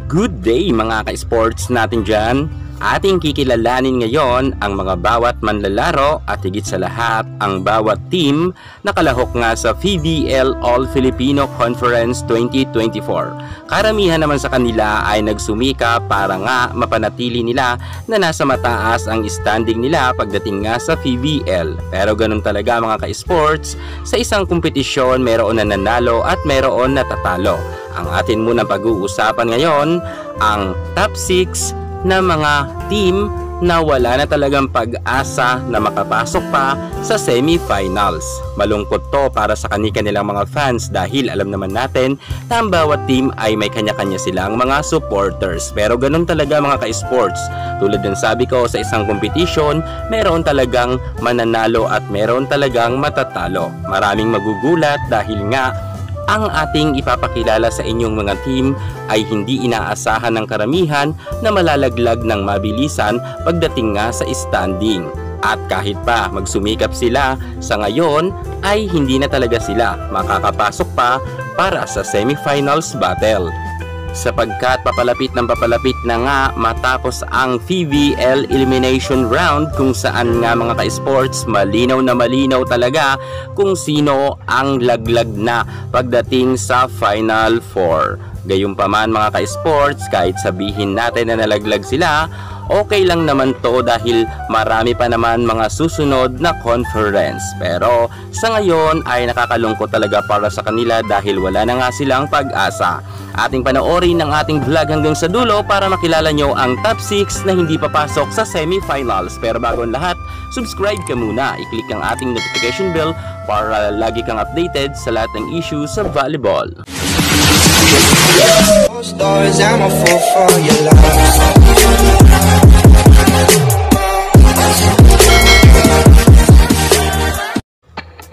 Good day mga ka-sports natin dyan. Ating kikilalanin ngayon ang mga bawat manlalaro at higit sa lahat ang bawat team na kalahok nga sa PBL All-Filipino Conference 2024. Karamihan naman sa kanila ay nagsumika para nga mapanatili nila na nasa mataas ang standing nila pagdating nga sa PBL. Pero ganun talaga mga ka-sports, sa isang kompetisyon mayroon na nanalo at mayroon na tatalo. Ang atin munang pag-uusapan ngayon ang top 6 na mga team na wala na talagang pag-asa na makapasok pa sa semifinals. Malungkot to para sa kanilang mga fans dahil alam naman natin na ang bawat team ay may kanya-kanya silang mga supporters. Pero ganun talaga mga ka-sports. Tulad ng sabi ko, sa isang competition, meron talagang mananalo at meron talagang matatalo. Maraming magugulat dahil nga ang ating ipapakilala sa inyong mga team ay hindi inaasahan ng karamihan na malalaglag ng mabilisan pagdating nga sa standing. At kahit pa magsumikap sila, sa ngayon ay hindi na talaga sila makakapasok pa para sa semifinals battle. Sapagkat papalapit na nga matapos ang PBL elimination round kung saan nga mga ka-sports malinaw talaga kung sino ang laglag na pagdating sa Final 4. Gayunpaman mga ka-sports, kahit sabihin natin na nalaglag sila, okay lang naman to dahil marami pa naman mga susunod na conference. Pero sa ngayon ay nakakalungkot talaga para sa kanila dahil wala na nga silang pag-asa. Ating panoorin ang ating vlog hanggang sa dulo para makilala nyo ang top 6 na hindi papasok sa semifinals. Pero bago ang lahat, subscribe ka muna. I-click ang ating notification bell para lagi kang updated sa lahat ng issues sa volleyball.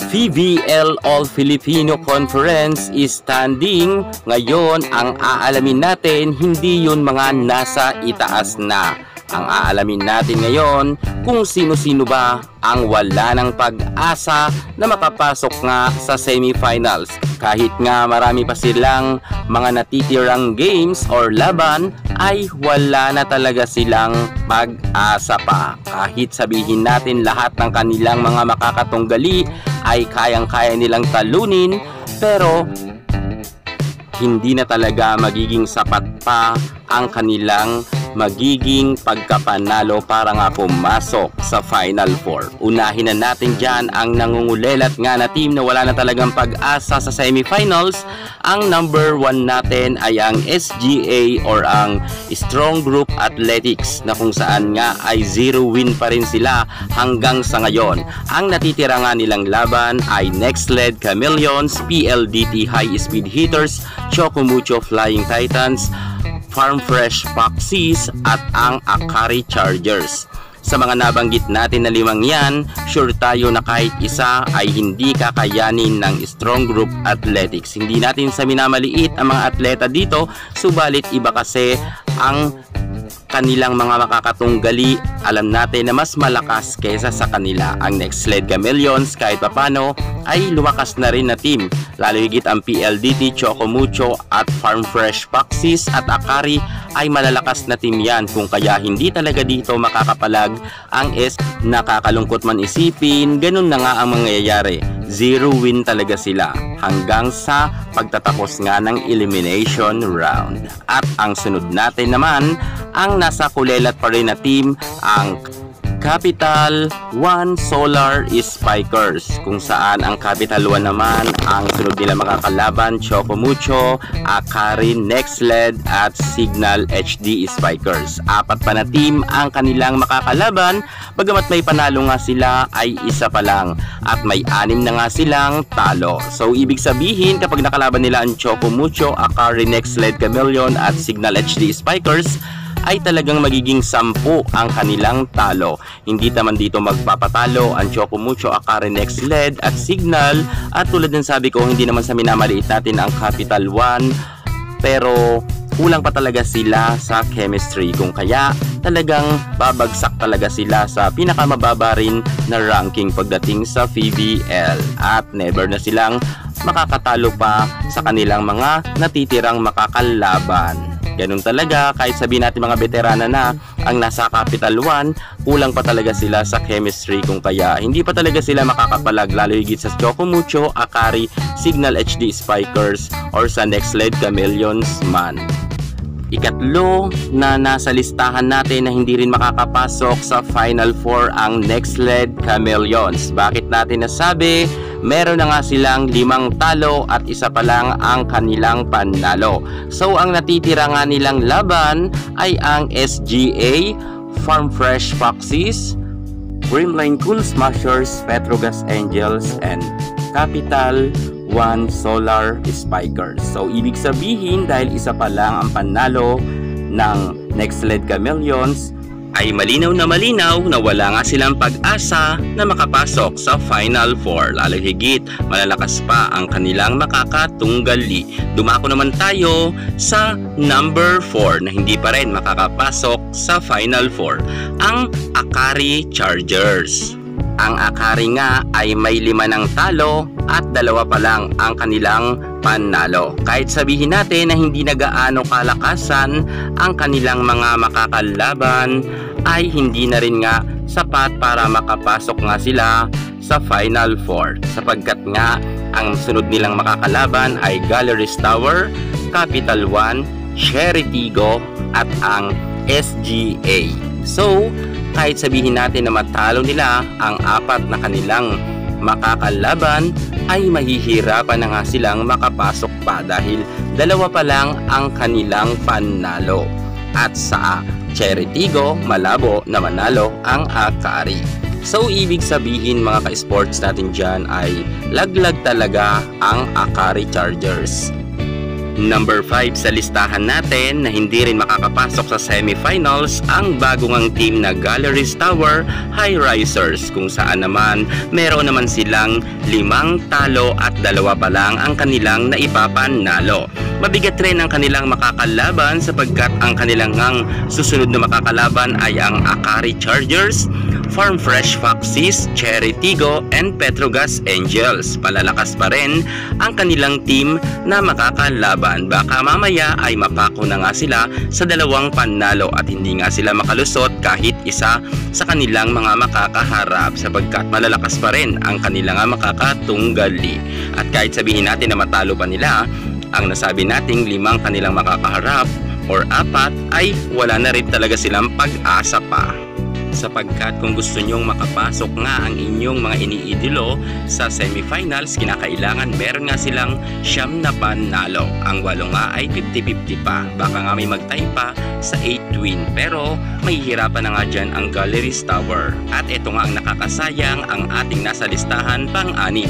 PBL All-Filipino Conference is standing. Ngayon, ang aalamin natin, hindi yun mga nasa itaas na. Ang aalamin natin ngayon kung sino-sino ba ang wala ng pag-asa na makapasok nga sa semifinals. Kahit nga marami pa silang mga natitirang games or laban, ay wala na talaga silang pag-asa pa. Kahit sabihin natin lahat ng kanilang mga makakatunggali ay kayang-kaya nilang talunin, pero hindi na talaga magiging sapat pa ang kanilang magiging pagkapanalo para nga pumasok sa Final 4. Unahin na natin dyan ang nangungulelat nga na team na wala na talagang pag-asa sa semifinals. Ang number 1 natin ay ang SGA or ang Strong Group Athletics na kung saan nga ay 0 win pa rin sila hanggang sa ngayon. Ang natitira nga nilang laban ay Nextled Chameleons, PLDT High Speed Hitters, Chocomucho Flying Titans, Farm Fresh Foxies at ang Akari Chargers. Sa mga nabanggit natin na 5 yan, sure tayo na kahit isa ay hindi kakayanin ng Strong Group Athletics. Hindi natin sa minamaliit ang mga atleta dito, subalit iba kasi ang kanilang mga makakatunggali. Alam natin na mas malakas kaysa sa kanila. Ang Nextled Chameleons kahit papano ay lumakas na rin na team. Lalo higit ang PLDT, Chocomucho at Farm Fresh Foxies at Akari ay malalakas na team yan. Kung kaya hindi talaga dito makakapalag ang nakakalungkot man isipin, ganun na nga ang mangyayari. 0 win talaga sila hanggang sa pagtatapos nga ng elimination round. At ang sunod natin naman, ang nasa kulelat pa rin na team, ang Capital One Solar Spikers, kung saan ang Capital One naman ang sunod nila makakalaban, Chocomucho, Akari, Nextled at Signal HD Spikers. 4 pa na team ang kanilang makakalaban, bagamat may panalo nga sila ay isa pa lang at may 6 na nga silang talo. So ibig sabihin kapag nakalaban nila ang Chocomucho, Akari, Nextled Chameleon at Signal HD Spikers ay talagang magiging 10 ang kanilang talo. Hindi naman dito magpapatalo ang Chocomucho, Akari, Nextled at Signal. At tulad ng sabi ko, hindi naman sa minamaliit natin ang Capital One, pero kulang pa talaga sila sa chemistry. Kung kaya talagang babagsak talaga sila sa pinakamababa rin na ranking pagdating sa PBL. At never na silang makakatalo pa sa kanilang mga natitirang makakalaban. Ganun talaga, kahit sabihin natin mga veterana na ang nasa Capital One, kulang pa talaga sila sa chemistry, kung kaya hindi pa talaga sila makakapalag, lalo higit sa Choco Mucho, Akari, Signal HD Spikers, or sa Nextled Chameleons man. Ikatlo na nasa listahan natin na hindi rin makakapasok sa Final Four ang Nextled Chameleons. Bakit natin nasabi? Meron na nga silang 5 talo at isa pa lang ang kanilang panalo. So ang natitira nga nilang laban ay ang SGA, Farm Fresh Foxes, Brimline Cool Smashers, Petrogas Angels, and Capital One Solar Spikers. So ibig sabihin, dahil isa pa lang ang panalo ng Nextled Chameleons, ay malinaw na wala nga silang pag-asa na makapasok sa Final Four. Lalo higit, malalakas pa ang kanilang makakatunggali. Dumako naman tayo sa number 4 na hindi pa rin makakapasok sa Final Four, ang Akari Chargers. Ang Akari nga ay may 5 ng talo at 2 pa lang ang kanilang panalo. Kahit sabihin natin na hindi na gaano kalakasan ang kanilang mga makakalaban, ay hindi na rin nga sapat para makapasok nga sila sa Final Four, sapagkat nga ang sunod nilang makakalaban ay Galleries Tower, Capital One, Cherry Tigo at ang SGA. So kahit sabihin natin na matalo nila ang 4 na kanilang makakalaban, ay mahihirapan na nga silang makapasok pa dahil 2 pa lang ang kanilang panalo. At sa Cherry Tigo, malabo na manalo ang Akari. So ibig sabihin mga ka-sports natin dyan ay laglag talaga ang Akari Chargers. Number 5 sa listahan natin na hindi rin makakapasok sa semifinals ang bagong team na Galleries Tower High Risers, kung saan naman meron naman silang 5 talo at 2 pa lang ang kanilang naipapanalo. Mabigat rin ang kanilang makakalaban sapagkat ang kanilang susunod na makakalaban ay ang Akari Chargers, Farm Fresh Foxes, Cherry Tigo, and Petrogas Angels. Palalakas pa rin ang kanilang team na makakalaban. Baka mamaya ay mapako na nga sila sa 2 panalo at hindi nga sila makalusot kahit isa sa kanilang mga makakaharap sapagkat malalakas pa rin ang kanilang makakatunggali. At kahit sabihin natin na matalo pa nila ang nasabi nating 5 kanilang makakaharap or 4, ay wala na rin talaga silang pag-asa pa. Sapagkat kung gusto nyong makapasok nga ang inyong mga iniidolo sa semifinals, kinakailangan meron nga silang 9 na panalo. Ang 8 nga ay 50-50 pa. Baka nga may magtay pa sa 8 win. Pero mahihirapan na nga dyan ang Galleries Tower. At ito nga ang nakakasayang, ang ating nasa listahan pang-6,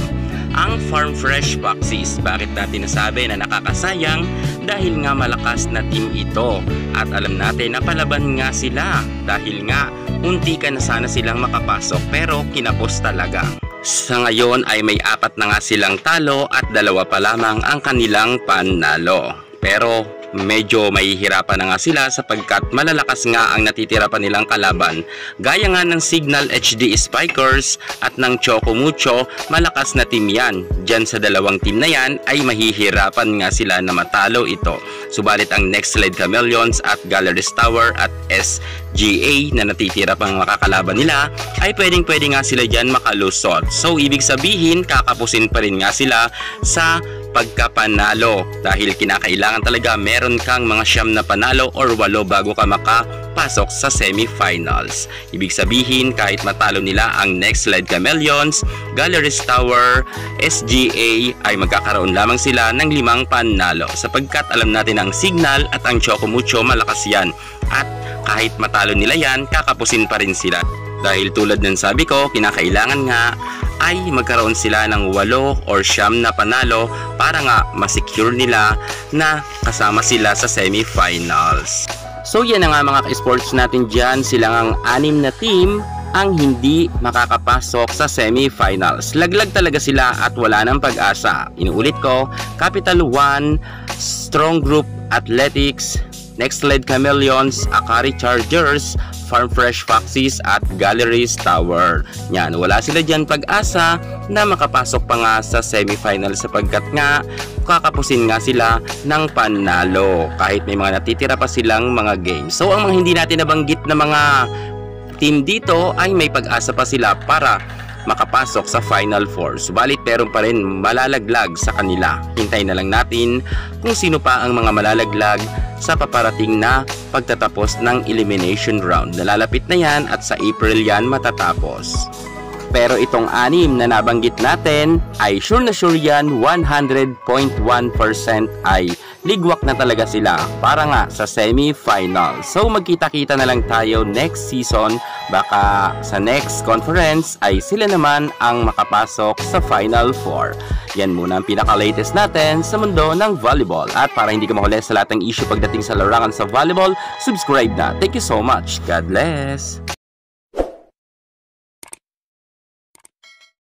ang Farm Fresh Foxes. Bakit natin nasabi na nakakasayang? Dahil nga malakas na team ito at alam natin na palaban nga sila dahil nga unti ka na sana silang makapasok pero kinapos talaga. Sa ngayon ay may 4 na nga silang talo at 2 pa lamang ang kanilang panalo. Pero medyo mahihirapan na nga sila sapagkat malalakas nga ang natitira pa nilang kalaban. Gaya nga ng Signal HD Spikers at ng Choco Mucho, malakas na team yan. Diyan sa 2 team na yan ay mahihirapan nga sila na matalo ito. Subalit ang Nextled Chameleons at Galleries Tower at SGA na natitira pang makakalaban nila ay pwedeng nga sila dyan makalusot. So ibig sabihin kakapusin pa rin nga sila sa pagkapanalo dahil kinakailangan talaga meron kang mga 9 na panalo or 8 bago ka makapasok sa semifinals. Ibig sabihin kahit matalo nila ang Nextled Chameleons, Galleries Tower, SGA ay magkakaroon lamang sila ng 5 panalo sapagkat alam natin ang Signal at ang Choco Mucho malakas yan at kahit matalo nila yan kakapusin pa rin sila. Dahil tulad ng sabi ko, kinakailangan nga ay magkaroon sila ng 8 or 9 na panalo para nga masecure nila na kasama sila sa semifinals. So yan na nga mga ka-sports natin dyan, silang ang 6 na team ang hindi makakapasok sa semifinals. Laglag talaga sila at wala ng pag-asa. Inuulit ko, Capital One, Strong Group Athletics, Nextled Chameleons, Akari Chargers, Farm Fresh Foxes at Galleries Tower. Yan, wala sila dyan pag-asa na makapasok pa nga sa semifinal sapagkat nga kakapusin nga sila ng panalo kahit may mga natitira pa silang mga games. So ang mga hindi natin nabanggit na mga team dito ay may pag-asa pa sila para makapasok sa Final Four. Subalit meron pa rin malalaglag sa kanila. Hintayin na lang natin kung sino pa ang mga malalaglag sa paparating na pagtatapos ng elimination round. Nalalapit na yan at sa April yan matatapos. Pero itong 6 na nabanggit natin ay sure na sure yan 100.1% ay ligwak na talaga sila para nga sa semi-final. So magkita-kita na lang tayo next season. Baka sa next conference ay sila naman ang makapasok sa Final Four. Yan muna ang pinaka-latest natin sa mundo ng volleyball. At para hindi ka mahuli sa lahat ng issue pagdating sa larangan sa volleyball, subscribe na. Thank you so much. God bless!